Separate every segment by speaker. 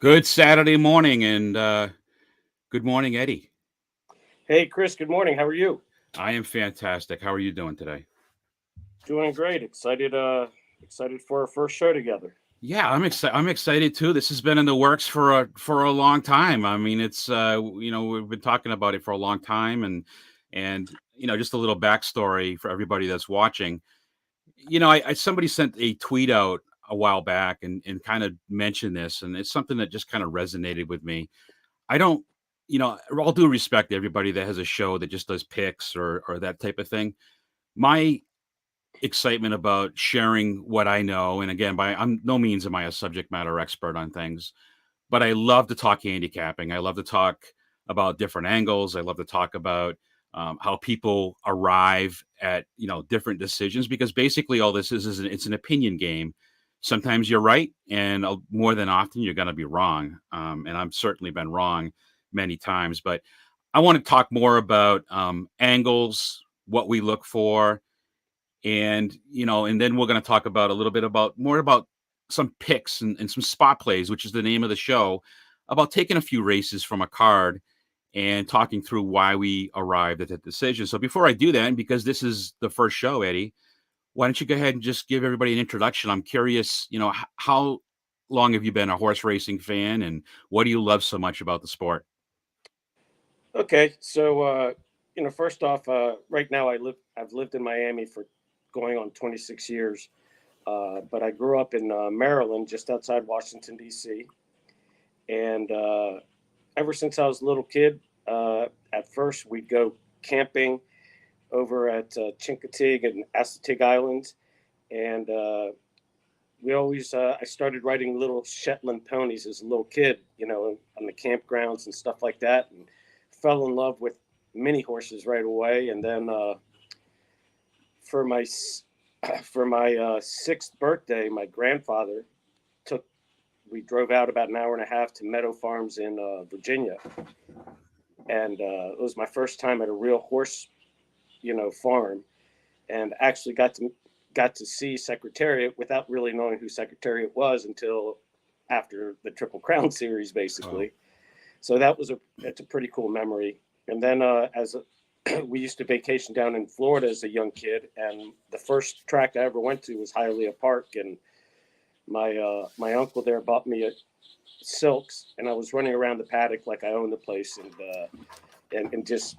Speaker 1: Good Saturday morning and good morning, Eddie.
Speaker 2: Hey, Chris, good morning. How are you?
Speaker 1: I am fantastic. How are you doing today?
Speaker 2: Doing great. Excited for our first show together.
Speaker 1: Yeah, I'm excited. I'm excited too. This has been in the works for a long time. I mean, it's we've been talking about it for a long time, and just a little backstory for everybody that's watching. I somebody sent a tweet out a while back and kind of mentioned this, and it's something that just kind of resonated with me. I don't, all due respect to everybody that has a show that just does picks or that type of thing. My excitement about sharing what I know, and again, by I'm no means am I a subject matter expert on things, but I love to talk handicapping. I love to talk about different angles. I love to talk about how people arrive at different decisions because basically all this it's an opinion game. Sometimes you're right, and more than often you're going to be wrong. And I've certainly been wrong many times. But I want to talk more about angles, what we look for, and then we're going to talk about a little bit about more about some picks and some spot plays, which is the name of the show, about taking a few races from a card and talking through why we arrived at that decision. So before I do that, and because this is the first show, Eddie, why don't you go ahead and just give everybody an introduction? I'm curious, how long have you been a horse racing fan, and what do you love so much about the sport?
Speaker 2: Okay, so first off, right now I've lived in Miami for going on 26 years, but I grew up in Maryland, just outside Washington D.C. And ever since I was a little kid, at first we'd go camping over at Chincoteague and Assateague Islands, and we always I started riding little Shetland ponies as a little kid, on the campgrounds and stuff like that, and fell in love with mini horses right away. And then for my for my sixth birthday, my grandfather took we drove out about an hour and a half to Meadow Farms in Virginia, and it was my first time at a real horse, farm, and actually got to see Secretariat without really knowing who Secretariat was until after the Triple Crown series,
Speaker 1: Oh,
Speaker 2: basically. So that's a pretty cool memory. And then we used to vacation down in Florida as a young kid, and the first track I ever went to was Hialeah Park, and my uncle there bought me a silks, and I was running around the paddock like I owned the place, and just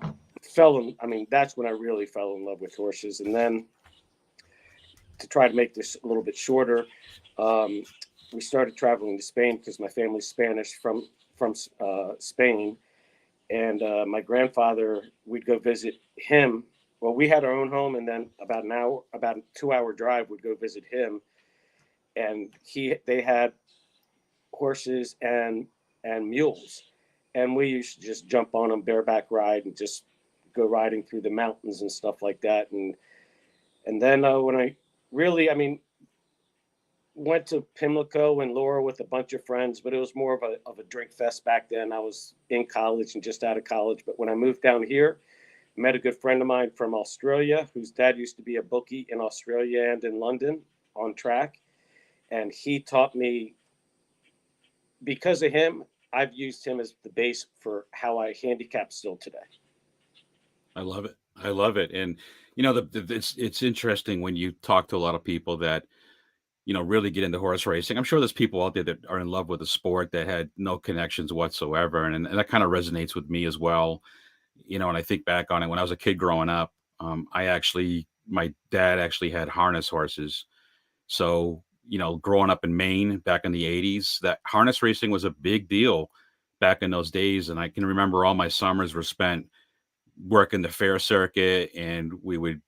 Speaker 2: fell in. I mean, that's when I really fell in love with horses. And then to try to make this a little bit shorter, um, we started traveling to Spain because my family's Spanish from Spain, and my grandfather, we'd go visit him. Well, we had our own home, and then about a 2 hour drive, we'd go visit him, and they had horses and mules, and we used to just jump on them bareback ride and just go riding through the mountains and stuff like that. And then when I really, I mean, went to Pimlico and Laura with a bunch of friends, but it was more of a drink fest back then. I was in college and just out of college. But when I moved down here, met a good friend of mine from Australia, whose dad used to be a bookie in Australia and in London on track. And he taught me, because of him, I've used him as the base for how I handicap still today.
Speaker 1: I love it. I love it. And it's interesting when you talk to a lot of people that really get into horse racing. I'm sure there's people out there that are in love with the sport that had no connections whatsoever. And that kind of resonates with me as well. And I think back on it when I was a kid growing up, my dad actually had harness horses. So, growing up in Maine back in the 80s, that harness racing was a big deal back in those days. And I can remember all my summers were spent working the fair circuit, and we would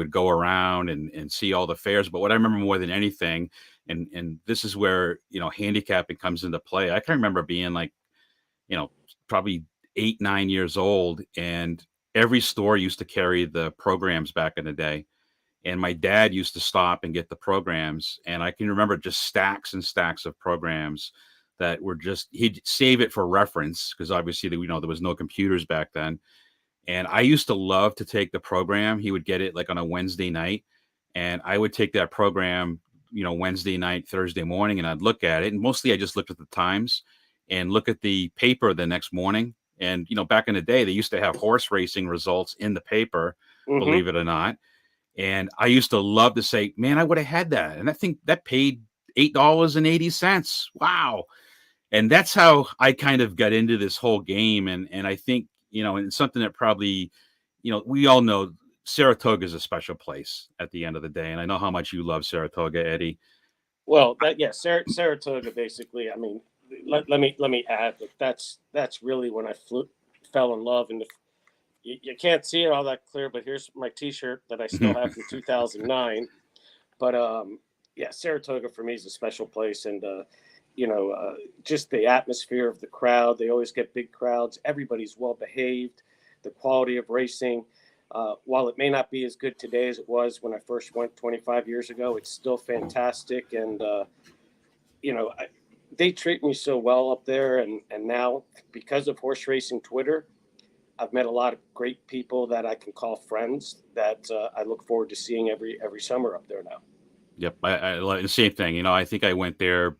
Speaker 1: go around and see all the fairs. But what I remember more than anything, and this is where handicapping comes into play. I can remember being like, you know probably 8 9 years old, and every store used to carry the programs back in the day, and my dad used to stop and get the programs, and I can remember just stacks and stacks of programs that were just he'd save it for reference because obviously there was no computers back then. And I used to love to take the program. He would get it like on a Wednesday night. And I would take that program, Wednesday night, Thursday morning, and I'd look at it. And mostly I just looked at the times. and look at the paper the next morning. And back in the day, they used to have horse racing results in the paper,
Speaker 2: Mm-hmm.
Speaker 1: believe it or not. And I used to love to say, man, I would have had that. And I think that paid $8.80. Wow. And that's how I kind of got into this whole game. And I think, and it's something that probably, we all know Saratoga is a special place at the end of the day. And I know how much you love Saratoga, Eddie.
Speaker 2: Well, Saratoga basically. I mean, let me add that that's really when I fell in love. And you can't see it all that clear, but here's my T-shirt that I still have from 2009. But yeah, Saratoga for me is a special place, and just the atmosphere of the crowd. They always get big crowds. Everybody's well behaved. The quality of racing. While it may not be as good today as it was when I first went 25 years ago, it's still fantastic. And they treat me so well up there. And now, because of horse racing Twitter, I've met a lot of great people that I can call friends that I look forward to seeing every summer up there now.
Speaker 1: Yep. I like the same thing. I think I went there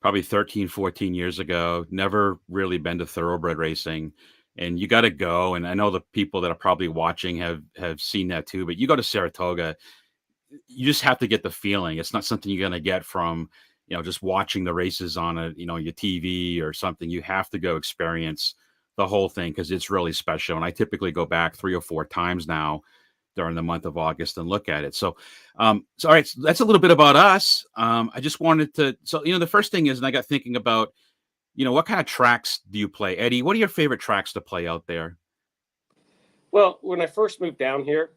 Speaker 1: probably 13, 14 years ago. Never really been to thoroughbred racing. And you got to go. And I know the people that are probably watching have seen that too. But you go to Saratoga, you just have to get the feeling. It's not something you're going to get from, just watching the races on your TV or something. You have to go experience the whole thing because it's really special. And I typically go back 3 or 4 times now during the month of August and look at it. So all right, so that's a little bit about us. I just wanted to, so, the first thing is, and I got thinking about, what kind of tracks do you play? Eddie, what are your favorite tracks to play out there?
Speaker 2: Well, when I first moved down here,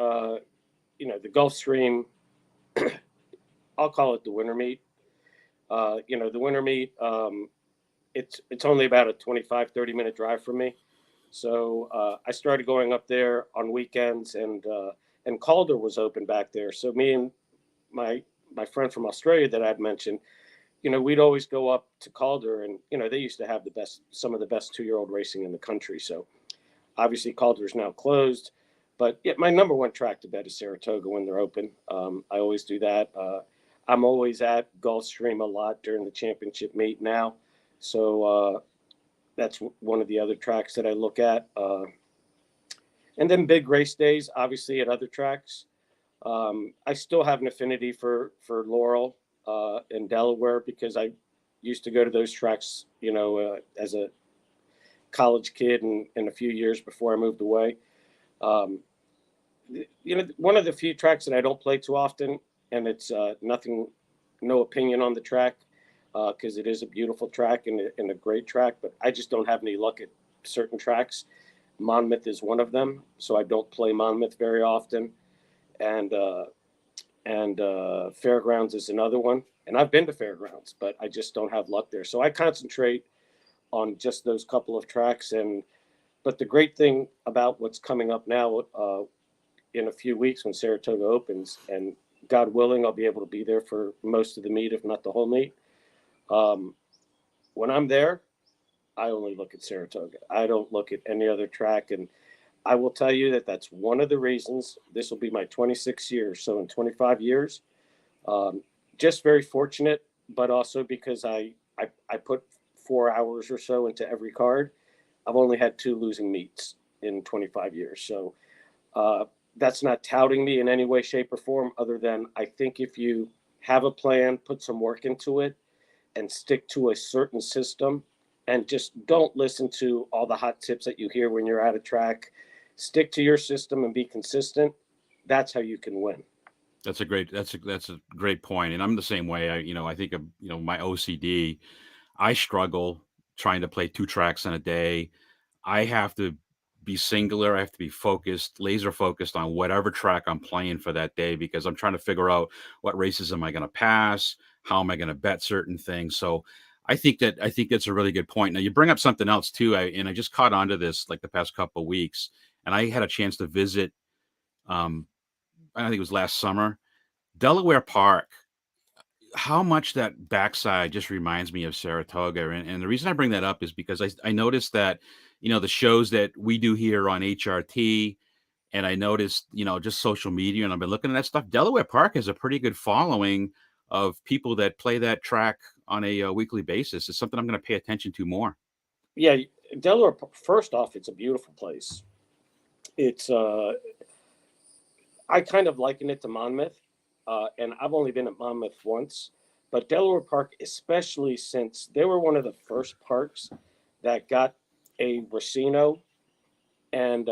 Speaker 2: uh, the Gulf Stream, I'll call it the winter meet. The winter meet, it's only about a 25-30 minute drive from me. So I started going up there on weekends, and Calder was open back there. So me and my my friend from Australia that I'd mentioned, we'd always go up to Calder, and they used to have some of the best 2-year-old racing in the country. So obviously Calder's now closed, but yeah, my number one track to bet is Saratoga when they're open. I always do that. I'm always at Gulfstream a lot during the championship meet now, so that's one of the other tracks that I look at. And then big race days, obviously at other tracks. I still have an affinity for Laurel in Delaware because I used to go to those tracks, as a college kid and a few years before I moved away. Um, One of the few tracks that I don't play too often, and it's nothing, no opinion on the track, because it is a beautiful track and a great track, but I just don't have any luck at certain tracks. Monmouth is one of them, so I don't play Monmouth very often, and Fairgrounds is another one. And I've been to Fairgrounds, but I just don't have luck there. So I concentrate on just those couple of tracks. But the great thing about what's coming up now, in a few weeks when Saratoga opens, and God willing, I'll be able to be there for most of the meet, if not the whole meet. Um, when I'm there, I only look at Saratoga. I don't look at any other track. And I will tell you that that's one of the reasons this will be my 26th year. So in 25 years, um, just very fortunate, but also because I put 4 hours or so into every card. I've only had 2 losing meets in 25 years. So uh, that's not touting me in any way, shape, or form, other than I think if you have a plan, put some work into it, and stick to a certain system, and just don't listen to all the hot tips that you hear when you're at a track. Stick to your system and be consistent. That's how you can win.
Speaker 1: That's a great point. And I'm the same way. I think of, my OCD. I struggle trying to play 2 tracks in a day. I have to be singular. I have to be focused, laser focused on whatever track I'm playing for that day because I'm trying to figure out what races am I going to pass, how am I going to bet certain things. So I think that's a really good point. Now you bring up something else too, and I just caught onto this like the past couple of weeks, and I had a chance to visit. Um, I think it was last summer, Delaware Park. How much that backside just reminds me of Saratoga. And the reason I bring that up is because I noticed that, the shows that we do here on HRT, and I noticed, just social media, and I've been looking at that stuff. Delaware Park has a pretty good following of people that play that track on a weekly basis. It's something I'm going to pay attention to more.
Speaker 2: Yeah, Delaware. First off, it's a beautiful place. It's I kind of liken it to Monmouth, and I've only been at Monmouth once, but Delaware Park, especially since they were one of the first parks that got a Racino, and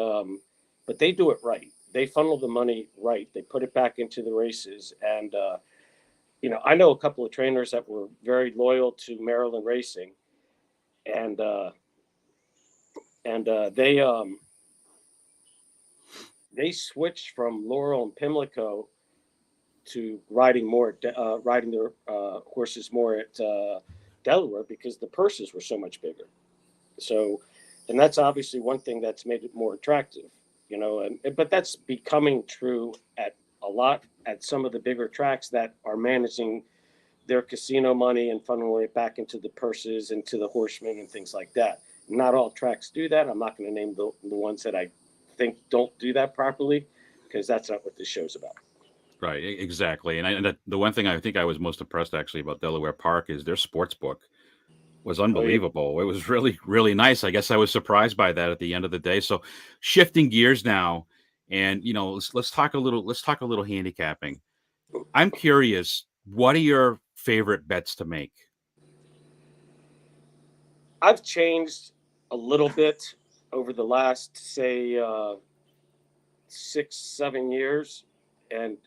Speaker 2: but they do it right. They funnel the money right. They put it back into the races, and I know a couple of trainers that were very loyal to Maryland racing, and they switched from Laurel and Pimlico to riding their horses more at Delaware because the purses were so much bigger. So, and that's obviously one thing that's made it more attractive, but that's becoming true at a lot at some of the bigger tracks that are managing their casino money and funneling it back into the purses and to the horsemen and things like that. Not all tracks do that. I'm not going to name the ones that I think don't do that properly because that's not what this show's about.
Speaker 1: Right, exactly. And the one thing I think I was most impressed actually about Delaware Park is their sports book was
Speaker 2: Oh yeah.
Speaker 1: unbelievable. It was really, really nice. I guess I was surprised by that at the end of the day. So shifting gears now, and let's talk a little handicapping. I'm curious, what are your favorite bets to make?
Speaker 2: I've changed a little bit over the last, say, 6, 7 years, and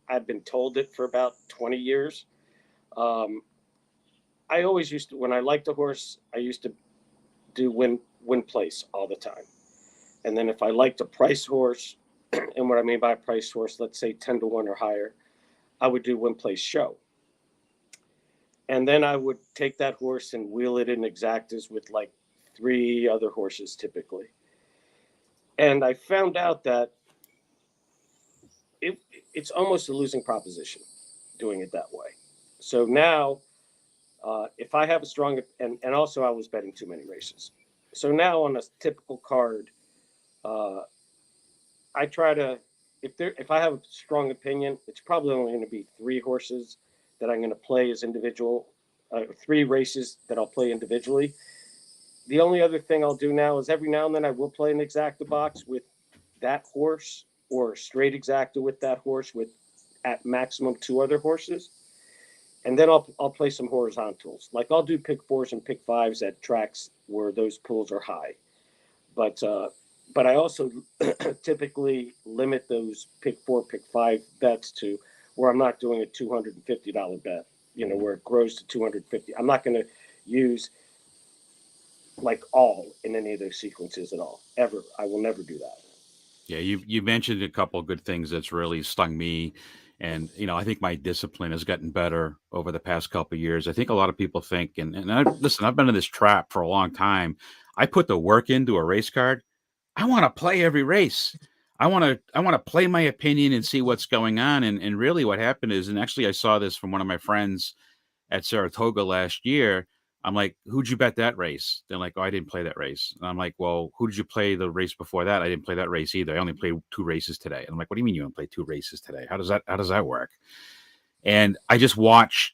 Speaker 2: I've been told it for about 20 years. Um, I always used to, when I liked a horse, I used to do win place all the time. And then if I liked a price horse, and what I mean by a price horse, let's say 10 to 1 or higher, I would do win place show. And then I would take that horse and wheel it in exactas with like 3 other horses typically. And I found out that it, it's almost a losing proposition doing it that way. So now, if I have a strong, and also I was betting too many races. So now on a typical card, uh, I try to, if I have a strong opinion, it's probably only going to be 3 horses that I'm going to play as individual, 3 races that I'll play individually. The only other thing I'll do now is every now and then I will play an exacta box with that horse or straight exacta with that horse with at maximum 2 other horses. And then I'll play some horizontals. Like I'll do pick fours and pick fives at tracks where those pools are high. But I also typically limit those pick four, pick five bets to where I'm not doing a $250 bet. Where it grows to 250. I'm not going to use like all in any of those sequences at all. Ever. I will never do that.
Speaker 1: Yeah, you mentioned a couple of good things that's really stung me, and I think my discipline has gotten better over the past couple of years. I think a lot of people think, and listen, I've been in this trap for a long time. I put the work into a race card. I want to play every race. I want to play my opinion and see what's going on. And really, what happened is, and actually, I saw this from one of my friends at Saratoga last year. I'm like, who'd you bet that race? They're like, oh, I didn't play that race. And I'm like, well, who did you play the race before that? I didn't play that race either. I only played 2 races today. And I'm like, what do you mean you only played 2 races today? How does that work? And I just watched,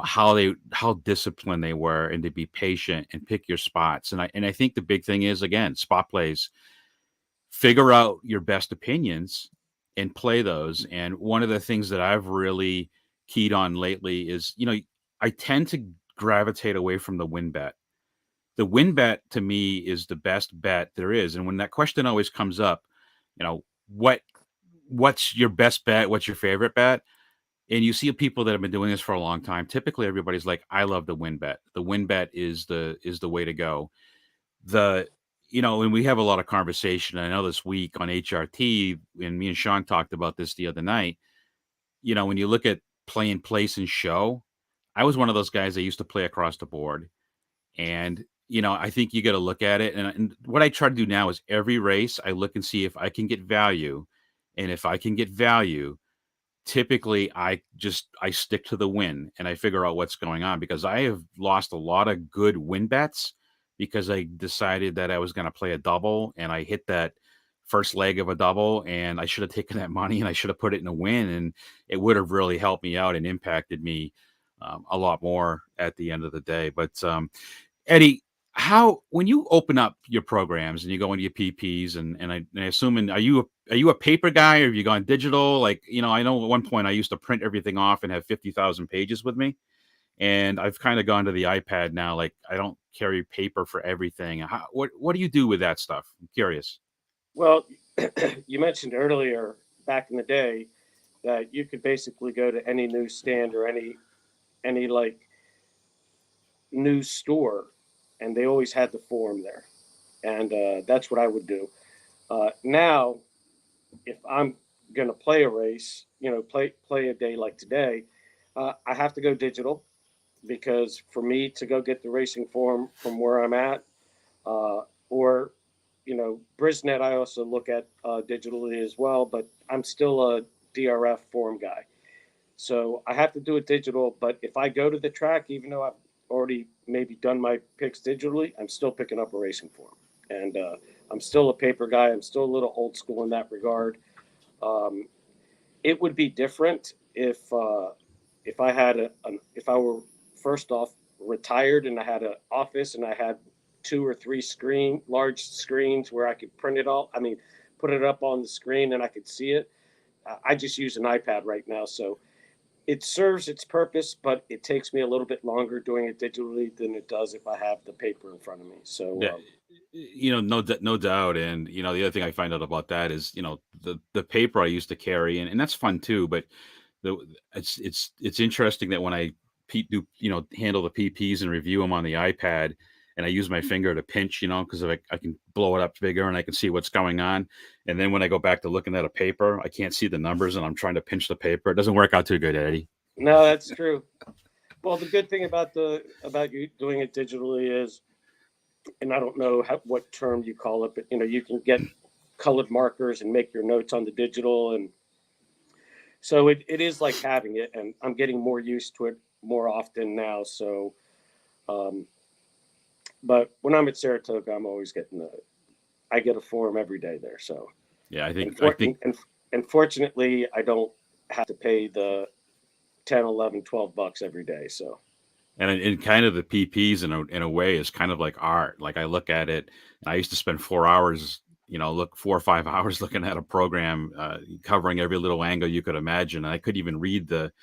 Speaker 1: how disciplined they were and to be patient and pick your spots. And I think the big thing is, again, spot plays, figure out your best opinions and play those. And one of the things that I've really keyed on lately is, I tend to gravitate away from the win bet. The win bet to me is the best bet there is. And when that question always comes up, you know, what what's your best bet? What's your favorite bet? And you see people that have been doing this for a long time. Typically everybody's like, I love the win bet. The win bet is the way to go. The and we have a lot of conversation. I know this week on HRT, and me and Sean talked about this the other night. When you look at playing place and show, I was one of those guys that used to play across the board. And, I think you got to look at it. And what I try to do now is every race, I look and see if I can get value. And if I can get value, typically I stick to the win and I figure out what's going on because I have lost a lot of good win bets because I decided that I was going to play a double and I hit that first leg of a double and I should have taken that money and I should have put it in a win and it would have really helped me out and impacted me a lot more at the end of the day. But Eddie, how when you open up your programs and you go into your PPs and I assume are you a paper guy or have you gone digital? Like, I know at one point I used to print everything off and have 50,000 pages with me. And I've kind of gone to the iPad now. Like I don't carry paper for everything. What do you do with that stuff? I'm curious.
Speaker 2: Well, you mentioned earlier back in the day that you could basically go to any newsstand or any like news store, and they always had the form there, and that's what I would do. Now, if I'm going to play a race, play a day like today, I have to go digital because for me to go get the racing form from where I'm at, or Brisnet, I also look at digitally as well, but I'm still a DRF form guy. So I have to do it digital. But if I go to the track, even though I've already maybe done my picks digitally, I'm still picking up a racing form. And I'm still a paper guy. I'm still a little old school in that regard. Um, it would be different if I had if I were first off retired and I had an office and I had two or three large screens where I could print it all. I mean, put it up on the screen and I could see it. I just use an iPad right now, so it serves its purpose, but it takes me a little bit longer doing it digitally than it does if I have the paper in front of me.
Speaker 1: Yeah,
Speaker 2: So
Speaker 1: no doubt. And the other thing I find out about that is the paper I used to carry, and that's fun too. But the it's interesting that when I do handle the PPs and review them on the iPad, and I use my finger to pinch, because I can blow it up bigger and I can see what's going on. And then when I go back to looking at a paper, I can't see the numbers, and I'm trying to pinch the paper. It doesn't work out too good, Eddie.
Speaker 2: no, that's true. Well, the good thing about you doing it digitally is, and I don't know what term you call it, but you can get colored markers and make your notes on the digital, and so it is like having it. And I'm getting more used to it more often now. So, um, but when I'm at Saratoga, I'm always I get a form every day there. So,
Speaker 1: Yeah,
Speaker 2: and
Speaker 1: I
Speaker 2: for,
Speaker 1: think
Speaker 2: and fortunately, I don't have to pay the 10, 11, $12 every day. So,
Speaker 1: and kind of the PPs in a way is kind of like art. Like I look at it, and I used to spend 4 hours, look 4 or 5 hours looking at a program, covering every little angle you could imagine. And I couldn't even read the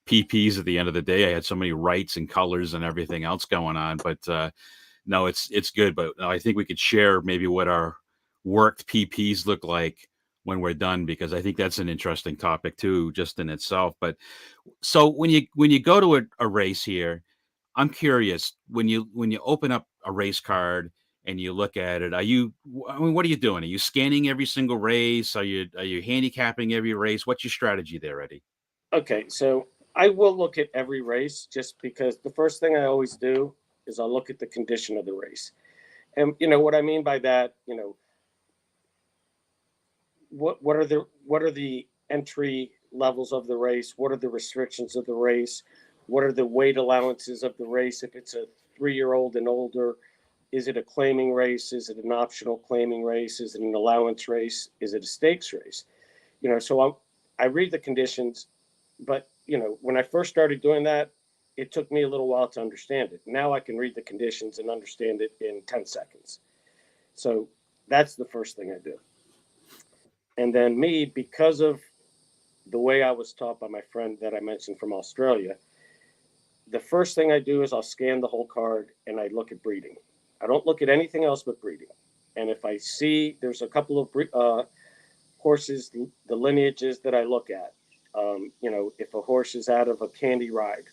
Speaker 1: PPs at the end of the day. I had so many writes and colors and everything else going on. But no, it's good. But no, I think we could share maybe what our worked PPs look like when we're done, because I think that's an interesting topic too, just in itself. But so when you go to a race here, I'm curious, when you open up a race card and you look at it, I mean, what are you doing? Are you scanning every single race? Are you handicapping every race? What's your strategy there, Eddie?
Speaker 2: okay, so I will look at every race just because the first thing I always do is I'll look at the condition of the race. And what I mean by that, what are the entry levels of the race? What are the restrictions of the race? What are the weight allowances of the race? If it's a 3-year-old and older, is it a claiming race? Is it an optional claiming race? Is it an allowance race? Is it a stakes race? So I read the conditions, but when I first started doing that, it took me a little while to understand it. Now I can read the conditions and understand it in 10 seconds. So that's the first thing I do. And then me, because of the way I was taught by my friend that I mentioned from Australia, the first thing I do is I'll scan the whole card and I look at breeding. I don't look at anything else but breeding. And if I see there's a couple of horses, the lineages that I look at, if a horse is out of a candy ride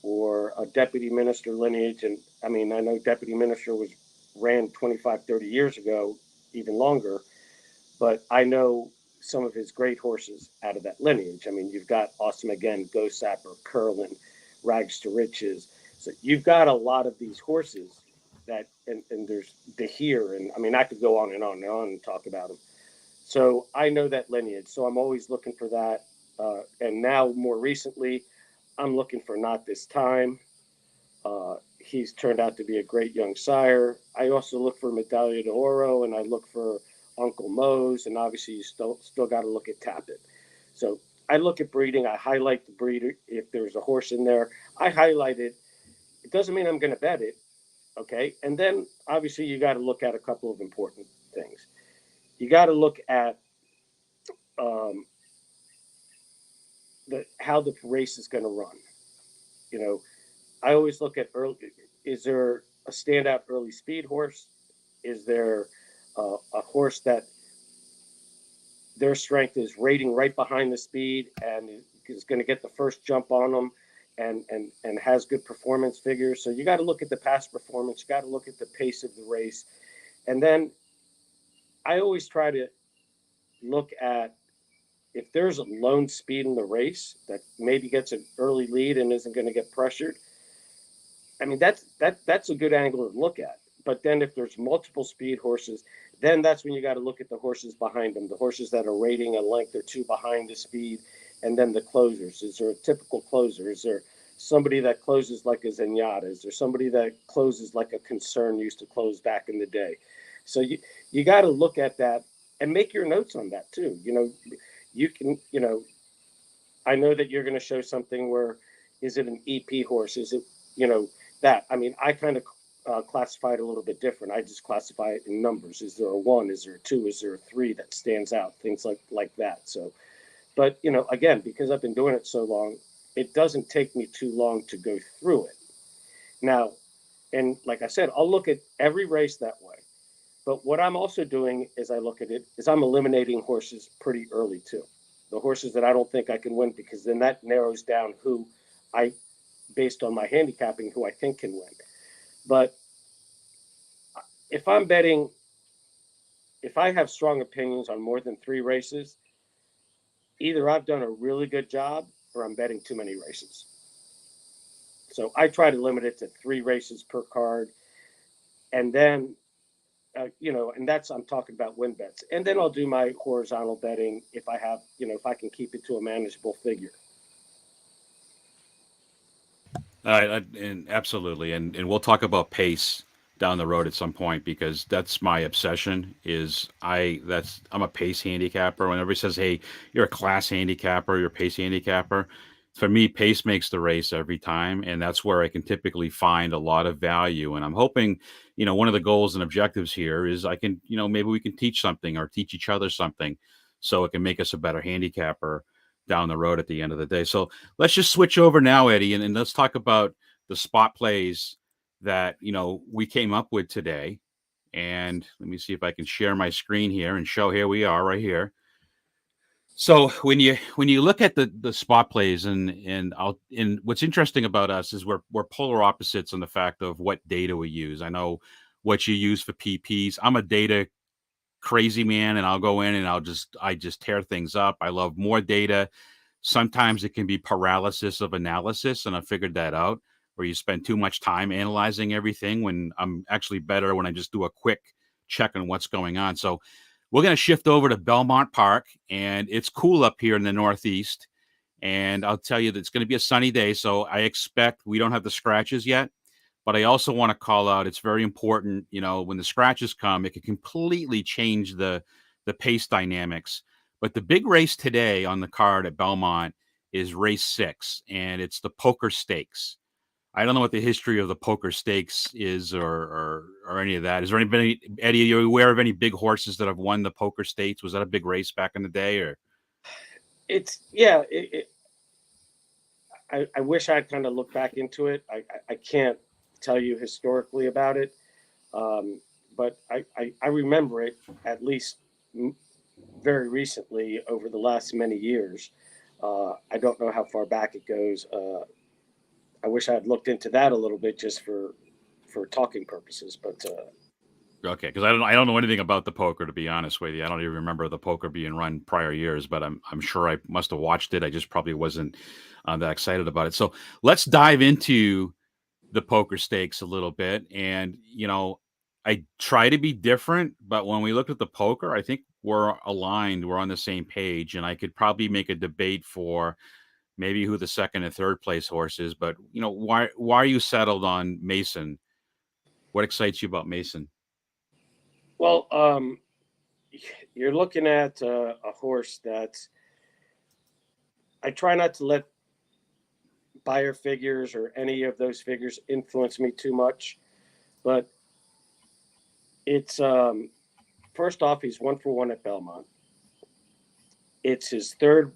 Speaker 2: or a deputy minister lineage, and I mean, I know deputy minister was ran 25, 30 years ago, even longer, but I know some of his great horses out of that lineage. I mean, you've got Awesome Again, Ghost Sapper, Curlin, Rags to Riches. So you've got a lot of these horses and there's the here, and I mean, I could go on and on and on and talk about them. So I know that lineage. So I'm always looking for that. And now, more recently, I'm looking for Not This Time. He's turned out to be a great young sire. I also look for Medaglia de Oro, and I look for Uncle Moe's, and obviously you still got to look at Tappet. So I look at breeding. I highlight the breeder. If there's a horse in there, I highlight it. It doesn't mean I'm going to bet it. Okay. And then obviously you got to look at a couple of important things. You got to look at um, how the race is going to run. You know, I always look at early. Is there a standout early speed horse? Is there a horse that their strength is rating right behind the speed and is going to get the first jump on them and has good performance figures? So you got to look at the past performance. You got to look at the pace of the race, and then I always try to look at if there's a lone speed in the race that maybe gets an early lead and isn't going to get pressured. I mean, that's a good angle to look at. But then if there's multiple speed horses, then that's when you got to look at the horses behind them, the horses that are rating a length or two behind the speed, and then the closers. Is there a typical closer? Is there somebody that closes like a Zenyatta? Is there somebody that closes like a Concern used to close back in the day? So you got to look at that and make your notes on that too. You can, I know that you're going to show something where is it an EP horse? Is it, you know, that? I mean, I kind of classify it a little bit different. I just classify it in numbers. Is there a one? Is there a two? Is there a three that stands out? Things like that. So, but again, because I've been doing it so long, it doesn't take me too long to go through it. Now, and like I said, I'll look at every race that way. But what I'm also doing is I look at it is I'm eliminating horses pretty early too. The horses that I don't think I can win, because then that narrows down who I, based on my handicapping, who I think can win. But if I'm betting, if I have strong opinions on more than three races, either I've done a really good job or I'm betting too many races. So I try to limit it to three races per card. And then and that's I'm talking about win bets, and then I'll do my horizontal betting if I have, if I can keep it to a manageable figure.
Speaker 1: And absolutely, and we'll talk about pace down the road at some point because that's my obsession. I'm a pace handicapper. When everybody says, "Hey, you're a class handicapper, you're a pace handicapper," for me, pace makes the race every time, and that's where I can typically find a lot of value. And I'm hoping, one of the goals and objectives here is I can, maybe we can teach something or teach each other something, so it can make us a better handicapper down the road at the end of the day. So let's just switch over now, Eddie, and let's talk about the spot plays that we came up with today. And let me see if I can share my screen here and show. Here we are, right here. So when you look at the spot plays and what's interesting about us is we're polar opposites on the fact of what data we use. I know what you use for PPs. I'm a data crazy man, and I'll go in and I just tear things up. I love more data. Sometimes it can be paralysis of analysis, and I figured that out, where you spend too much time analyzing everything when I'm actually better when I just do a quick check on what's going on. So we're going to shift over to Belmont Park, and it's cool up here in the Northeast. And I'll tell you that it's going to be a sunny day, so I expect we don't have the scratches yet. But I also want to call out, it's very important, when the scratches come, it can completely change the pace dynamics. But the big race today on the card at Belmont is race 6, and it's the Poker Stakes. I don't know what the history of the Poker Stakes is, or any of that. Is there anybody, Eddie? Are you aware of any big horses that have won the Poker Stakes? Was that a big race back in the day, or?
Speaker 2: It's yeah. I wish I'd kind of looked back into it. I can't tell you historically about it, but I remember it at least very recently over the last many years. I don't know how far back it goes. I wish I had looked into that a little bit just for talking purposes. But
Speaker 1: Okay, because I don't know anything about the poker, to be honest with you. I don't even remember the poker being run prior years, but I'm sure I must have watched it. I just probably wasn't that excited about it. So let's dive into the poker stakes a little bit. And I try to be different, but when we look at the poker, I think we're aligned. We're on the same page, and I could probably make a debate for maybe who the second and third place horse is. But why are you settled on Mason? What excites you about Mason?
Speaker 2: well, you're looking at a horse that's I try not to let buyer figures or any of those figures influence me too much. But it's first off, he's 1-for-1 at Belmont. It's his third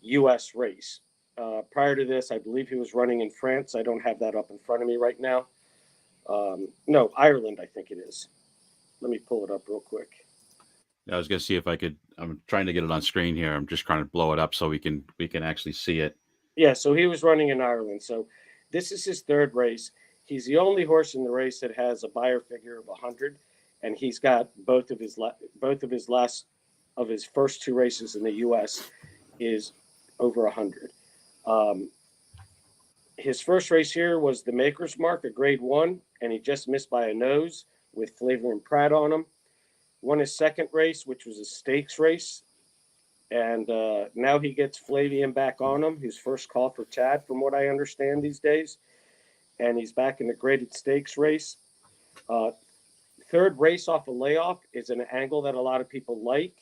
Speaker 2: U.S. race. Prior to this, I believe he was running in France. I don't have that up in front of me right now. No, Ireland, I think it is. Let me pull it up real quick.
Speaker 1: I was gonna see if I could. I'm trying to get it on screen here. I'm just trying to blow it up so we can actually see it.
Speaker 2: Yeah, so he was running in Ireland. So this is his third race. He's the only horse in the race that has a buyer figure of 100, and he's got both of his last of his first two races in the U.S. is over 100. Um, his first race here was the Maker's Mark, a Grade 1, and he just missed by a nose with Flavor and Pratt on him. Won his second race, which was a stakes race, and now he gets Flavian back on him. His first call for Chad, from what I understand these days, and he's back in the graded stakes race. Uh, Third race off a layoff is an angle that a lot of people like,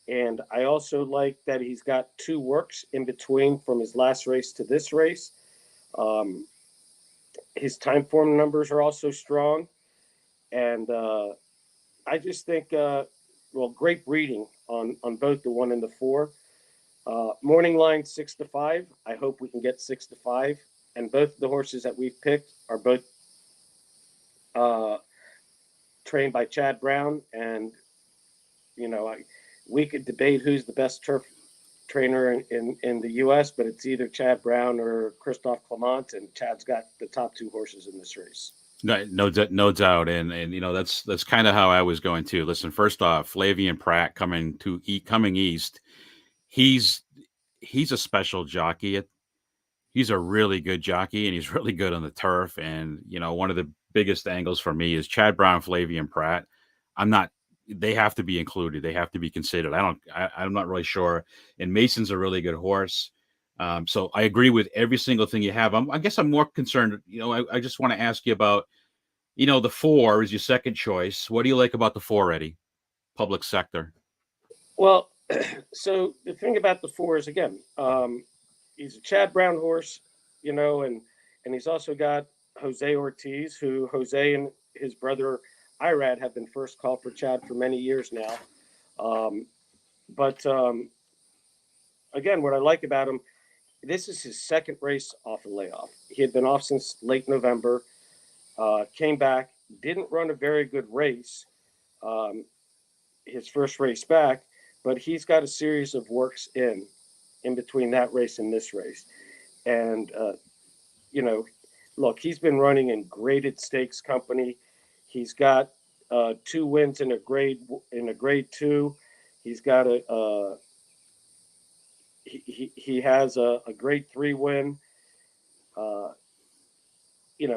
Speaker 2: and I also like that he's got two works in between from his last race to this race. Um, his time form numbers are also strong, and I just think, well, great breeding on both the 1 and the 4. Morning line 6-5. I hope we can get 6-5. And both of the horses that we've picked are both uh, trained by Chad Brown. And we could debate who's the best turf trainer in the U.S., but it's either Chad Brown or Christophe Clement, and Chad's got the top two horses in this race.
Speaker 1: No doubt, and that's kind of how I was going too. Listen, first off, Flavian Pratt coming east. He's he's a special jockey. He's a really good jockey, and he's really good on the turf. And one of the biggest angles for me is Chad Brown, Flavian Pratt. I'm not. They have to be included. They have to be considered. I'm not really sure. And Mason's a really good horse. So I agree with every single thing you have. I guess I'm more concerned. I just want to ask you about. The 4 is your second choice. What do you like about the 4, Eddie? Public sector.
Speaker 2: Well, so the thing about the 4 is, again, he's a Chad Brown horse, and he's also got Jose Ortiz, who Jose and his brother Irad have been first call for Chad for many years now. But again, what I like about him, this is his second race off a layoff. He had been off since late November, came back, didn't run a very good race, his first race back, but he's got a series of works in between that race and this race. And, look, he's been running in graded stakes company. He's got 2 wins in a grade 2. He's got he has a grade 3 win.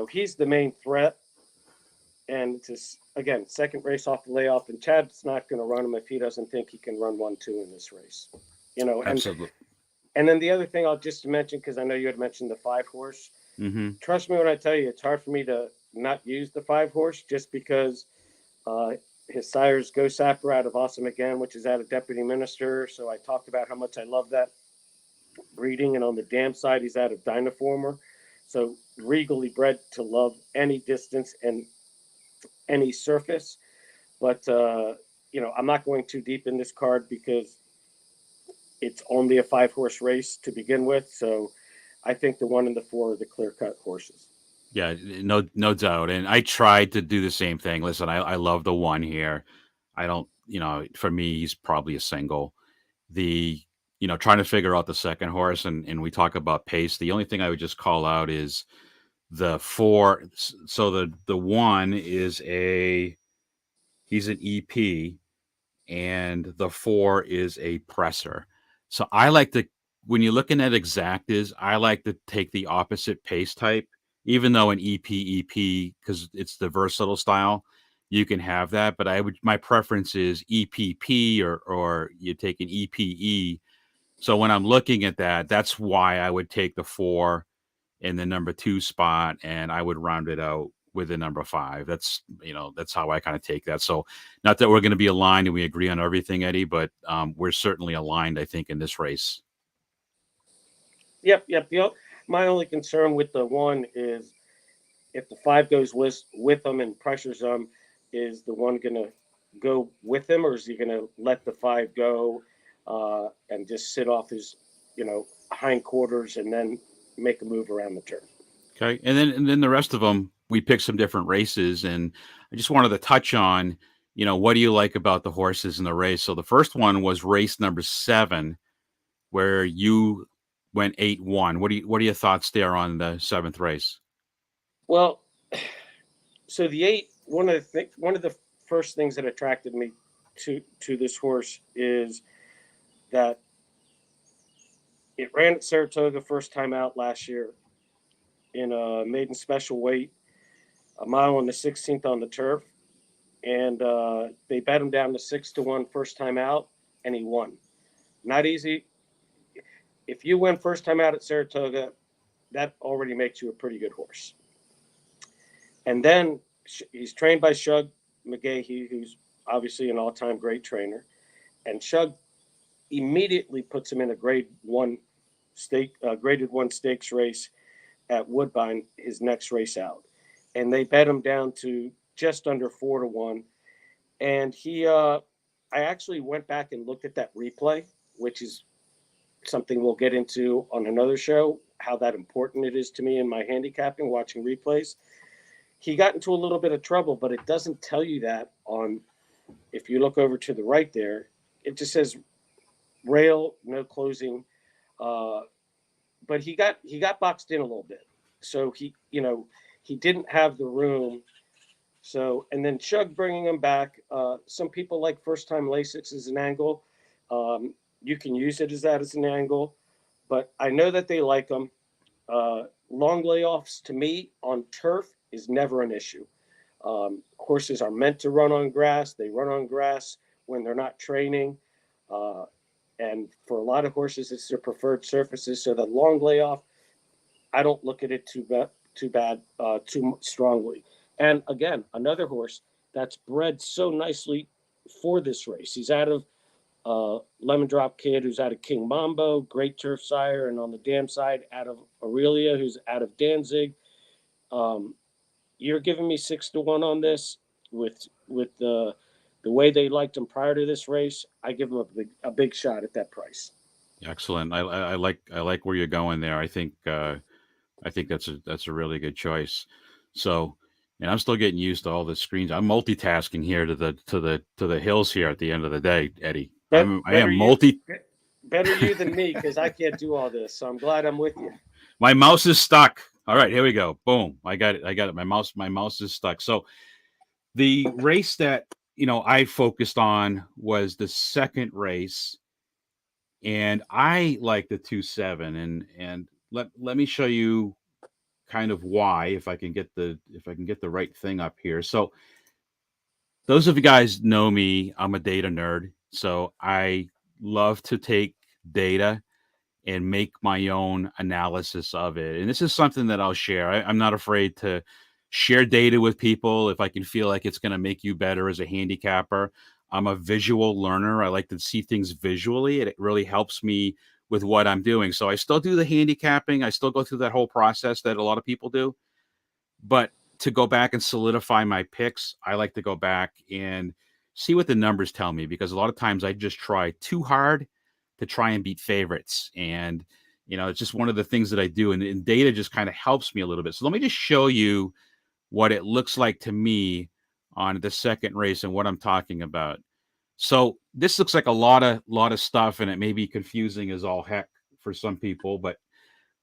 Speaker 2: He's the main threat. And it's just, again, second race off the layoff, and Chad's not going to run him if he doesn't think he can run 1-2 in this race.
Speaker 1: Absolutely.
Speaker 2: And then the other thing I'll just mention, because I know you had mentioned the 5 horse.
Speaker 1: Mm-hmm.
Speaker 2: Trust me when I tell you, it's hard for me to not use the 5 horse, just because his sire's Go Sapper out of Awesome Again, which is out of Deputy Minister. So I talked about how much I love that breeding. And on the dam side, he's out of Dynaformer. So regally bred to love any distance and any surface. But, I'm not going too deep in this card because it's only a 5 horse race to begin with. So I think the 1 and the 4 are the clear cut horses.
Speaker 1: Yeah, no doubt. And I tried to do the same thing. Listen, I love the 1 here. I don't, for me, he's probably a single. Trying to figure out the second horse, and we talk about pace. The only thing I would just call out is the 4. So the 1 is he's an EP, and the 4 is a presser. So I like to, when you're looking at exactas, I like to take the opposite pace type, even though an EP, because it's the versatile style, you can have that. But my preference is EPP or you take an EPE. So when I'm looking at that, that's why I would take the 4 in the number 2 spot, and I would round it out with the number 5. That's how I kind of take that. So not that we're going to be aligned and we agree on everything, Eddie, but we're certainly aligned, I think, in this race.
Speaker 2: Yep, yep. My only concern with the one is if the five goes with them and pressures them, is the one going to go with him, or is he going to let the five go and just sit off his, hindquarters and then make a move around the turn?
Speaker 1: Okay, and then the rest of them, we picked some different races, and I just wanted to touch on, what do you like about the horses in the race? So the first one was race number 7, where you went 8-1. What are your thoughts there on the 7th race?
Speaker 2: Well, so the eight, one of the first things that attracted me to this horse is that it ran at Saratoga first time out last year in a maiden special weight, a mile and the 16th on the turf, and they bet him down to 6-1 first time out, and he won. Not easy. If you win first time out at Saratoga, that already makes you a pretty good horse. And then he's trained by Shug McGahee, who's obviously an all-time great trainer, and Shug immediately puts him in a graded one stakes race at Woodbine, his next race out, and they bet him down to just under 4-1. And I actually went back and looked at that replay, which is something we'll get into on another show, how that important it is to me in my handicapping, watching replays. He got into a little bit of trouble, but it doesn't tell you that on, if you look over to the right there, it just says rail, no closing. But he got boxed in a little bit. So he didn't have the room. So, and then Chug bringing him back. Some people like first time Lasix as an angle. You can use it as an angle, but I know that they like them. Long layoffs to me on turf is never an issue. Horses are meant to run on grass. They run on grass when they're not training. Uh, and for a lot of horses, it's their preferred surfaces. So the long layoff, I don't look at it too strongly. And again, another horse that's bred so nicely for this race. He's out of Lemon Drop Kid, who's out of King Mambo, great turf sire, and on the dam side, out of Aurelia, who's out of Danzig. Um, you're giving me 6-1 on this with the way they liked him prior to this race. I give him a big shot at that price.
Speaker 1: Excellent. I like where you're going there. I think that's a really good choice. So, and I'm still getting used to all the screens. I'm multitasking here to the hills here at the end of the day, Eddie.
Speaker 2: But
Speaker 1: I am multi.
Speaker 2: better you than me because I can't do all this. So I'm glad I'm with you.
Speaker 1: My mouse is stuck. All right, here we go. Boom. I got it. I got it. My mouse is stuck. So the race that I focused on was the second race, and I like the 2-7, and let me show you kind of why, if I can get the right thing up here. So those of you guys know me, I'm a data nerd. So I love to take data and make my own analysis of it. And this is something that I'll share. I'm not afraid to share data with people if I can feel like it's going to make you better as a handicapper. I'm a visual learner. I like to see things visually. It really helps me with what I'm doing. So I still do the handicapping. I still go through that whole process that a lot of people do. But to go back and solidify my picks, I like to go back and see what the numbers tell me, because a lot of times I just try too hard to try and beat favorites. And, it's just one of the things that I do. And data just kind of helps me a little bit. So let me just show you what it looks like to me on the second race and what I'm talking about. So this looks like a lot of stuff, and it may be confusing as all heck for some people, but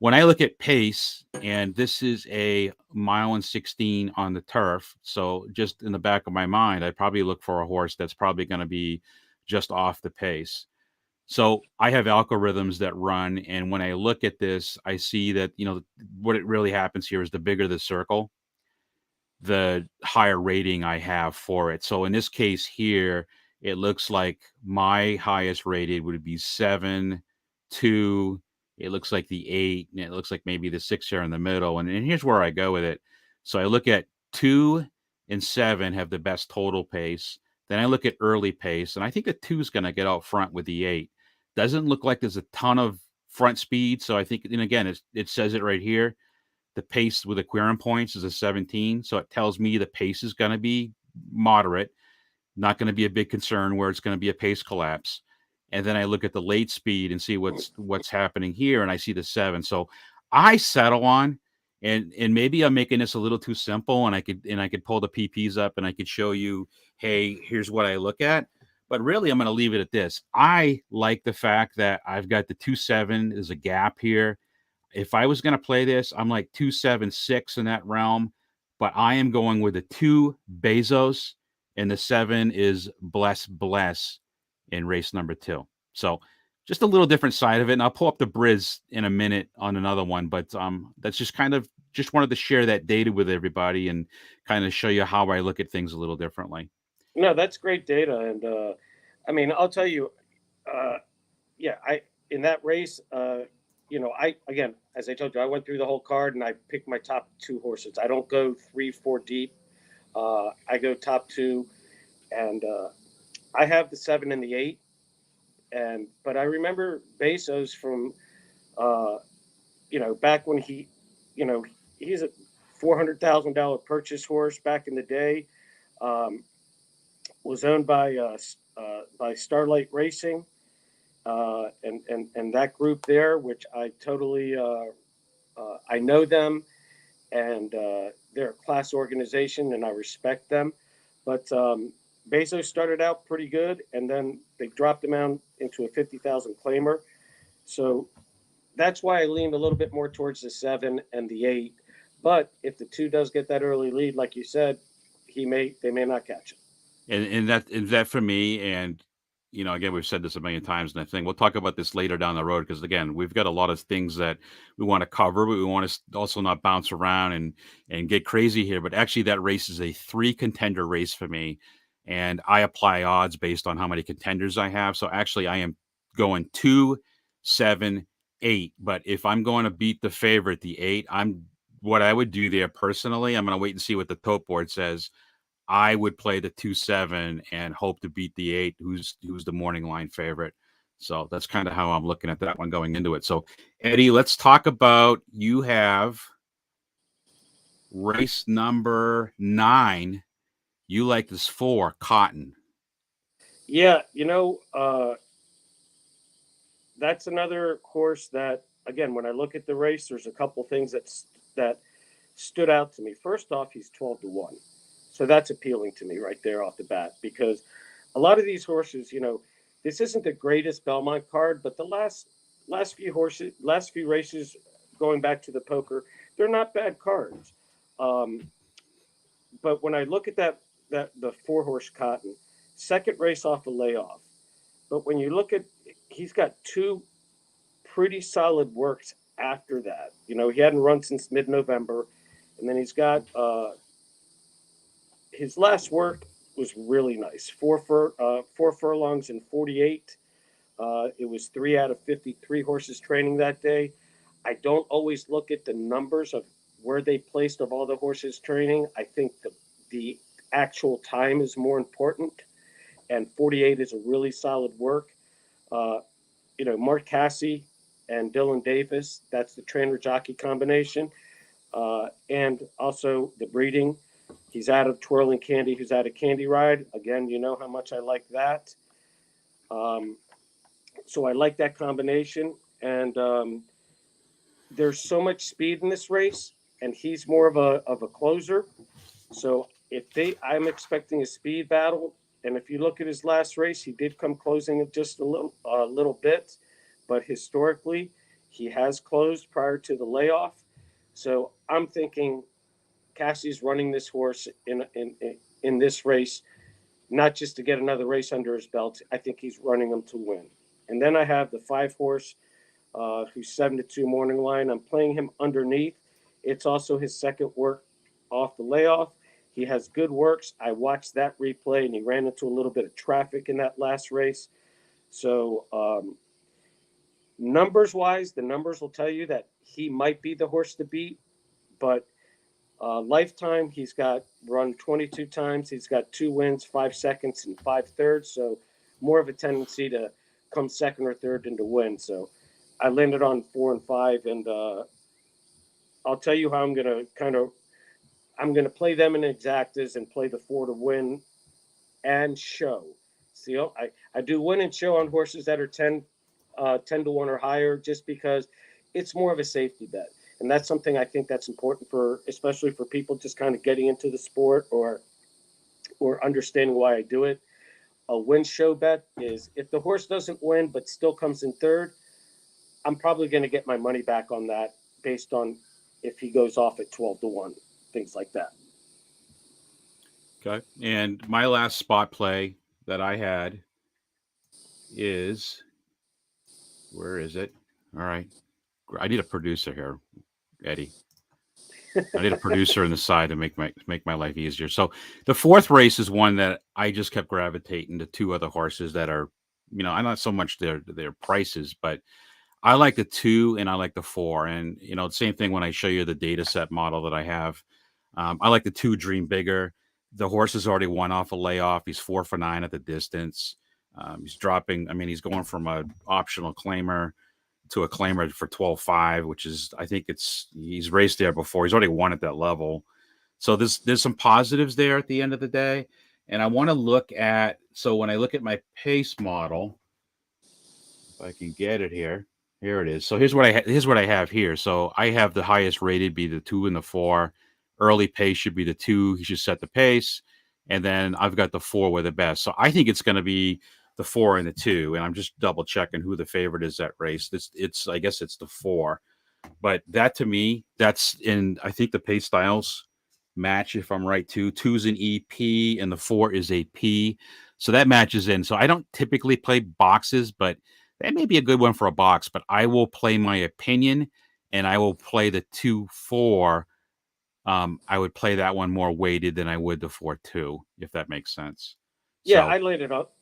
Speaker 1: when I look at pace, and this is a mile and 16 on the turf, so just in the back of my mind, I probably look for a horse that's probably going to be just off the pace. So I have algorithms that run, and when I look at this, I see that what it really happens here is the bigger the circle, the higher rating I have for it. So in this case here, it looks like my highest rated would be 7, 2. It looks like the 8, and it looks like maybe the 6 here in the middle. And here's where I go with it. So I look at 2 and 7 have the best total pace. Then I look at early pace, and I think the 2 is going to get out front with the 8. Doesn't look like there's a ton of front speed. So I think, and again, it says it right here. The pace with Aquarium points is a 17. So it tells me the pace is going to be moderate, not going to be a big concern where it's going to be a pace collapse. And then I look at the late speed and see what's happening here, and I see the 7. So I settle on, and maybe I'm making this a little too simple, and I could pull the PPs up and I could show you, hey, here's what I look at. But really, I'm going to leave it at this. I like the fact that I've got the 2-7. There's a gap here. If I was going to play this, I'm like 2-7-6 in that realm, but I am going with the 2 Bezos, and the 7 is Bless in race number 2. So just a little different side of it. And I'll pull up the Briz in a minute on another one, but that's just wanted to share that data with everybody and kind of show you how I look at things a little differently.
Speaker 2: No, that's great data, and I mean, I'll tell you, uh, yeah, I in that race, I again, as I told you, I went through the whole card and I picked my top 2 horses. I don't go 3, 4 deep. I go top 2, and I have the 7 and the 8. And but I remember Bezos from uh, back when you know, he's a $400,000 purchase horse back in the day. Um, was owned by Starlight Racing, and that group there, which I totally I know them, and they're a class organization, and I respect them. But Bezos started out pretty good, and then they dropped him out into a 50,000 claimer. So that's why I leaned a little bit more towards the 7 and the 8. But if the 2 does get that early lead, like you said, they may not catch it.
Speaker 1: And that for me, and again, we've said this a million times, and I think we'll talk about this later down the road because again, we've got a lot of things that we want to cover, but we want to also not bounce around and get crazy here. But actually, that race is a 3-contender race for me, and I apply odds based on how many contenders I have. So actually, I am going 2, 7, 8. But if I'm going to beat the favorite, the 8, what I would do there personally, I'm going to wait and see what the tote board says. I would play the 2-7 and hope to beat the 8, who's the morning line favorite. So that's kind of how I'm looking at that one going into it. So Eddie, let's talk about, you have race number 9. You like this 4, Cotton.
Speaker 2: Yeah, that's another horse that, again, when I look at the race, there's a couple things that stood out to me. First off, he's 12-1, so that's appealing to me right there off the bat, because a lot of these horses, this isn't the greatest Belmont card, but the last few races, going back to the poker, they're not bad cards. Um, but when I look at that the 4 horse Cotton, second race off a layoff, but when you look at, he's got 2 pretty solid works after that. He hadn't run since mid-November, and then he's got his last work was really nice. 4 furlongs in 48. It was 3 out of 53 horses training that day. I don't always look at the numbers of where they placed of all the horses training. I think the actual time is more important, and 48 is a really solid work. Uh, Mark Casse and Dylan Davis, that's the trainer jockey combination. And also the breeding. He's out of Twirling Candy, who's out of Candy Ride. Again, you know how much I like that. Um, so I like that combination. And there's so much speed in this race, and he's more of a closer. So I'm expecting a speed battle. And if you look at his last race, he did come closing it just a little bit, but historically, he has closed prior to the layoff. So I'm thinking Cassie's running this horse in this race, not just to get another race under his belt. I think he's running them to win. And then I have the 5 horse, who's 7-2 morning line. I'm playing him underneath. It's also his second work off the layoff. He has good works. I watched that replay, and he ran into a little bit of traffic in that last race. So numbers wise, the numbers will tell you that he might be the horse to beat, but lifetime, he's got run 22 times. He's got 2 wins, 5 seconds, and 5 thirds. So more of a tendency to come second or third than to win. So I landed on 4 and 5, and I'll tell you how I'm gonna play them in exactas and play the 4 to win and show. See, I do win and show on horses that are 10 to 1 or higher, just because it's more of a safety bet. And that's something I think that's important for, especially for people just kind of getting into the sport, or understanding why I do it. A win show bet is, if the horse doesn't win but still comes in third, I'm probably going to get my money back on that, based on if he goes off at 12 to 1, things like that.
Speaker 1: Okay. And my last spot play that I had is, where is it? All right. I need a producer here, Eddie. I need a producer on the side to make my life easier. So the fourth race is one that I just kept gravitating to two other horses that are, I'm not so much their prices, but I like the 2 and I like the 4. And the same thing when I show you the data set model that I have. I like the 2, Dream Bigger. The horse has already won off a layoff. He's 4 for 9 at the distance. He's dropping. I mean, he's going from a optional claimer to a claimer for 12.5, which is, I think he's raced there before. He's already won at that level. So there's some positives there at the end of the day. And I want to look at, so when I look at my pace model, if I can get it here. Here it is. So here's what I have here. So I have the highest rated be the 2 and the 4. Early pace should be the 2. He should set the pace. And then I've got the 4 with the best. So I think it's going to be the 4 and the 2. And I'm just double checking who the favorite is that race. I guess it's the 4. But that, to me, that's in, I think the pace styles match, if I'm right, too. 2's an EP and the 4 is a P. So that matches in. So I don't typically play boxes, but that may be a good one for a box. But I will play my opinion, and I will play the 2-4. I would play that one more weighted than I would the 4-2, if that makes sense.
Speaker 2: Yeah,
Speaker 1: So,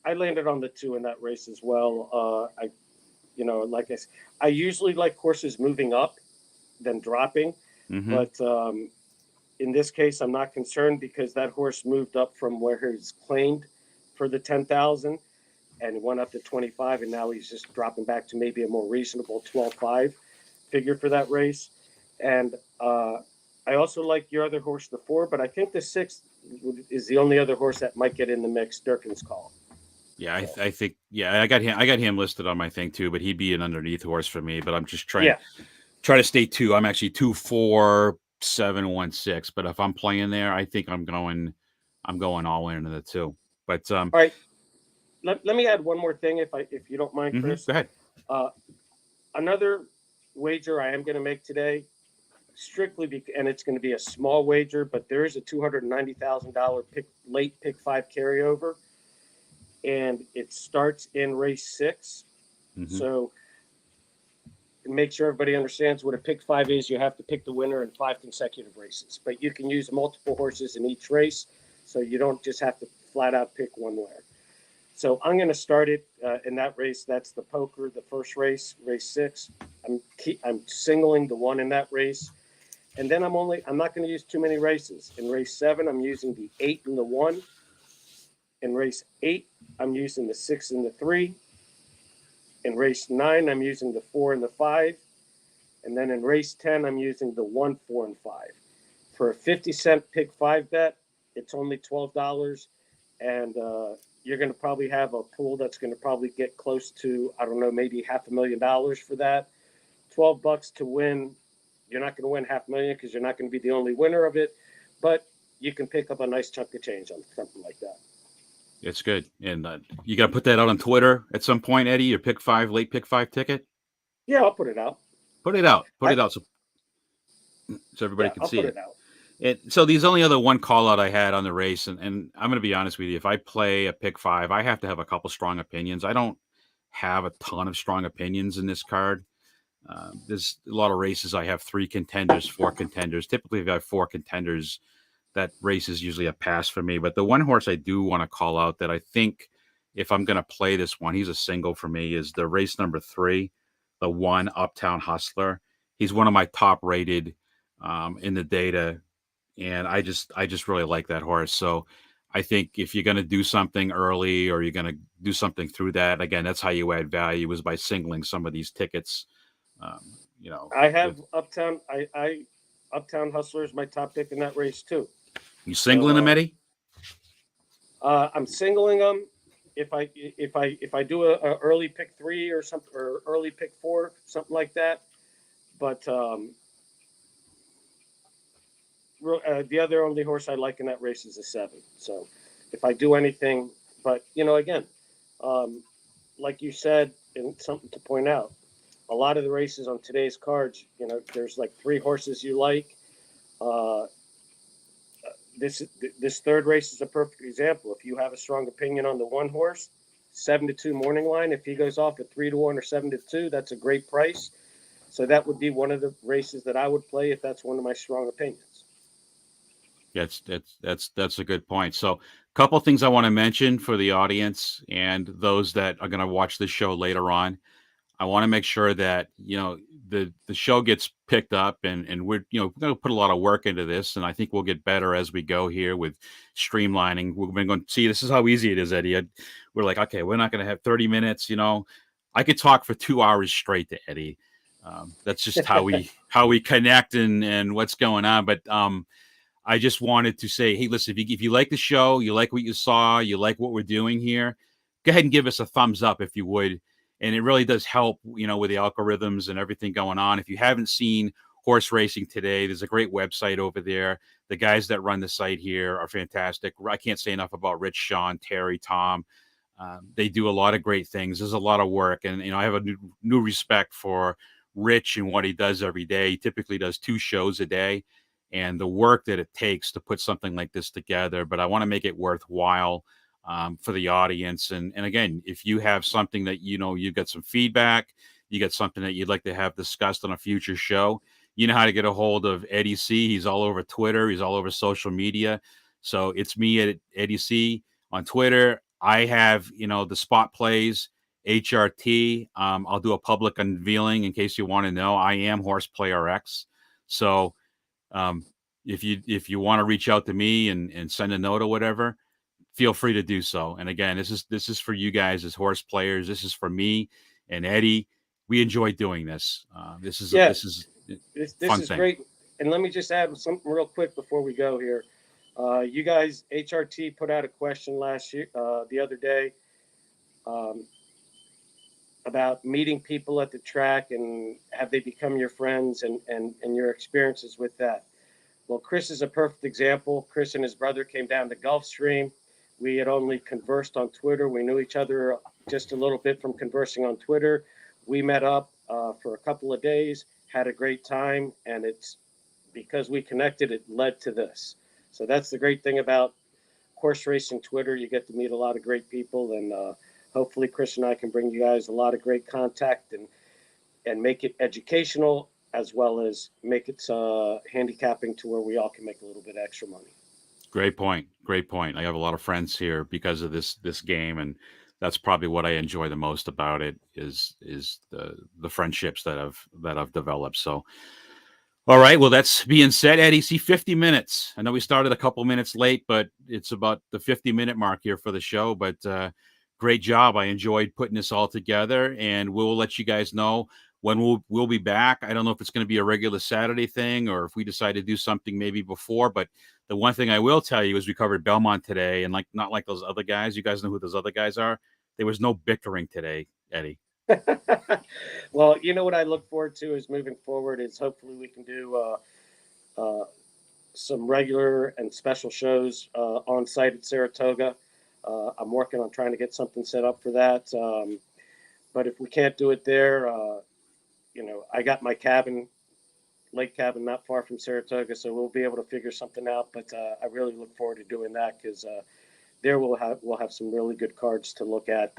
Speaker 2: I landed on the 2 in that race as well. Like I usually like horses moving up than dropping,
Speaker 1: mhm.
Speaker 2: but in this case, I'm not concerned, because that horse moved up from where he's claimed for the 10,000 and went up to 25, and now he's just dropping back to maybe a more reasonable 12.5 figure for that race. And I also like your other horse, the 4, but I think the 6 is the only other horse that might get in the mix. Durkin's Call.
Speaker 1: Yeah, I think, yeah, I got him listed on my thing too, but he'd be an underneath horse for me. But I'm just trying to stay 2. I'm actually 2, 4, 7, 1, 6. But if I'm playing there, I think I'm going all in into the 2. But
Speaker 2: All right, let me add one more thing, if you don't mind, Chris.
Speaker 1: go ahead.
Speaker 2: Another wager I am going to make today, and it's going to be a small wager, but there is a $290,000 late pick 5 carryover, and it starts in race 6. So make sure everybody understands what a pick 5 is. You have to pick the winner in 5 consecutive races, but you can use multiple horses in each race, so you don't just have to flat out pick one winner. So I'm going to start it in that race. That's the poker, the first race, race 6. I'm singling the 1 in that race. And then I'm not going to use too many races. In race 7, I'm using the 8 and the 1. In race 8, I'm using the 6 and the 3. In race 9, I'm using the 4 and the 5. And then in race 10, I'm using the 1, 4, and 5. For a 50-cent pick 5 bet, it's only $12. And you're going to probably have a pool that's going to probably get close to, I don't know, maybe $500,000 for that. $12 to win. You're not going to win $500,000, because you're not going to be the only winner of it, but you can pick up a nice chunk of change on something like that.
Speaker 1: It's good. And you got to put that out on Twitter at some point, Eddie, your late pick 5 ticket.
Speaker 2: Yeah, I'll put it out.
Speaker 1: Put it out so everybody can
Speaker 2: I'll
Speaker 1: see
Speaker 2: put
Speaker 1: it.
Speaker 2: it out.
Speaker 1: So these only other one call out I had on the race, and I'm going to be honest with you. If I play a pick 5, I have to have a couple strong opinions. I don't have a ton of strong opinions in this card. There's a lot of races I have 3 contenders, 4 contenders. Typically, if I have 4 contenders, that race is usually a pass for me. But the one horse I do want to call out that I think, if I'm going to play this one, he's a single for me, is the race number 3, the 1, Uptown Hustler. He's one of my top rated in the data. And I just really like that horse. So I think if you're going to do something early, or you're going to do something through that, again, that's how you add value, is by singling some of these tickets You know,
Speaker 2: I have
Speaker 1: with
Speaker 2: Uptown. I Uptown Hustler is my top pick in that race too.
Speaker 1: you
Speaker 2: So
Speaker 1: singling them, Eddie?
Speaker 2: I'm singling them. If I do a early pick three or something, or early pick four, something like that. But the other only horse I like in that race is a seven. So if I do anything, but again, um, like you said, and something to point out, a lot of the races on today's cards, there's like three horses you like. Uh, this this third race is a perfect example. If you have a strong opinion on the one horse, 7-2 morning line. If he goes off at 3-1 or 7-2, that's a great price. So that would be one of the races that I would play if that's one of my strong opinions.
Speaker 1: That's a good point. So, a couple things I want to mention for the audience and those that are going to watch this show later on. I want to make sure that the show gets picked up, and we're going to put a lot of work into this, and I think we'll get better as we go here with streamlining. We're going to see this is how easy it is, Eddie. We're like, okay, we're not going to have 30 minutes. I could talk for 2 hours straight to Eddie. That's just how we connect and what's going on. But I just wanted to say, hey, listen, if you like the show, you like what you saw, you like what we're doing here, go ahead and give us a thumbs up if you would. And it really does help, with the algorithms and everything going on. If you haven't seen horse racing today, there's a great website over there. The guys that run the site here are fantastic. I can't say enough about Rich, Sean, Terry, Tom. They do a lot of great things. There's a lot of work, and I have a new respect for Rich and what he does every day. He typically does 2 shows a day, and the work that it takes to put something like this together. But I want to make it worthwhile for the audience. And again, if you have something that you got some feedback, you got something that you'd like to have discussed on a future show, you know how to get a hold of Eddie C. He's all over Twitter. He's all over social media. So it's me at Eddie C on Twitter. I have the SpotPlays HRT. I'll do a public unveiling in case you want to know. I am Horseplay RX. So um, if you want to reach out to me and send a note or whatever, feel free to do so. And again, this is for you guys as horse players. This is for me and Eddie. We enjoy doing this. This is a,
Speaker 2: Yeah,
Speaker 1: this is a
Speaker 2: this
Speaker 1: fun
Speaker 2: is
Speaker 1: thing.
Speaker 2: great. And let me just add something real quick before we go here. You guys, HRT put out a question the other day, um, about meeting people at the track and have they become your friends, and your experiences with that. Well, Chris is a perfect example. Chris and his brother came down to Gulfstream. We had only conversed on Twitter. We knew each other just a little bit from conversing on Twitter. We met up for a couple of days, had a great time, and it's because we connected, it led to this. So that's the great thing about horse racing Twitter. You get to meet a lot of great people, and hopefully Chris and I can bring you guys a lot of great contact and make it educational as well as make it handicapping to where we all can make a little bit extra money.
Speaker 1: Great point. Great point. I have a lot of friends here because of this game, and that's probably what I enjoy the most about it is the friendships that I've developed. So all right. Well, that's being said, Eddie. See, 50 minutes. I know we started a couple minutes late, but it's about the 50-minute mark here for the show. But great job. I enjoyed putting this all together, and we'll let you guys know when we'll be back. I don't know if it's going to be a regular Saturday thing or if we decide to do something maybe before. But the one thing I will tell you is we covered Belmont today, and not like those other guys. You guys know who those other guys are. There was no bickering today, Eddie.
Speaker 2: Well, what I look forward to is moving forward is hopefully we can do uh, some regular and special shows on site at Saratoga. I'm working on trying to get something set up for that. But if we can't do it there, I got my lake cabin not far from Saratoga, so we'll be able to figure something out. But I really look forward to doing that because there we'll have some really good cards to look at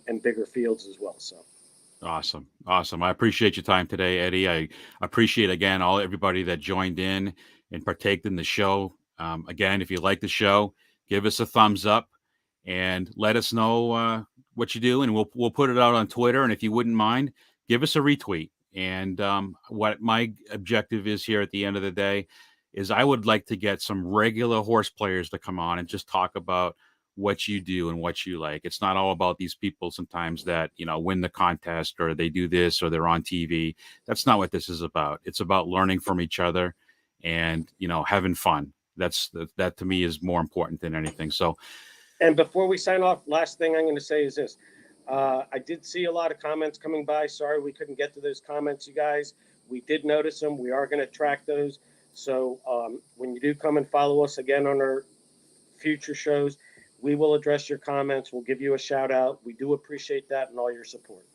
Speaker 2: and bigger fields as well. So
Speaker 1: Awesome. Awesome. I appreciate your time today, Eddie. I appreciate again everybody that joined in and partaked in the show. Again, if you like the show, give us a thumbs up and let us know what you do, and we'll put it out on Twitter. And if you wouldn't mind, give us a retweet. And what my objective is here at the end of the day is I would like to get some regular horse players to come on and just talk about what you do and what you like. It's not all about these people sometimes that, win the contest or they do this or they're on TV. That's not what this is about. It's about learning from each other and, having fun. That to me is more important than anything. So,
Speaker 2: And before we sign off, last thing I'm going to say is this. I did see a lot of comments coming by. Sorry we couldn't get to those comments, you guys. We did notice them. We are going to track those. So when you do come and follow us again on our future shows, we will address your comments. We'll give you a shout out. We do appreciate that and all your support.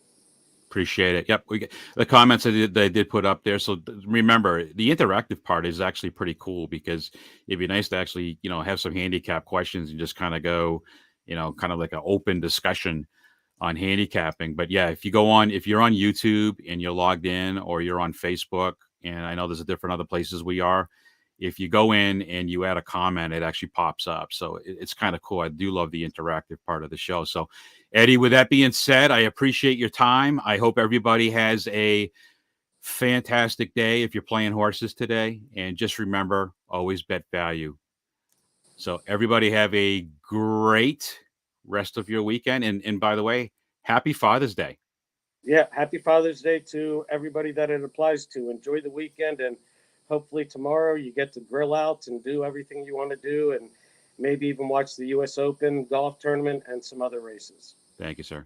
Speaker 1: appreciate it. Yep, we get the comments they did put up there. So remember, the interactive part is actually pretty cool because it'd be nice to actually, have some handicap questions and just kind of go, kind of like an open discussion on handicapping. But yeah, if you're on YouTube and you're logged in, or you're on Facebook, and I know there's a different other places we are. If you go in and you add a comment, it actually pops up. So it's kind of cool. I do love the interactive part of the show. So, Eddie, with that being said, I appreciate your time. I hope everybody has a fantastic day if you're playing horses today. And just remember, always bet value. So everybody have a great rest of your weekend. And by the way, happy Father's Day.
Speaker 2: Yeah, happy Father's Day to everybody that it applies to. Enjoy the weekend, and hopefully tomorrow you get to grill out and do everything you want to do, and maybe even watch the U.S. Open golf tournament and some other races.
Speaker 1: Thank you, sir.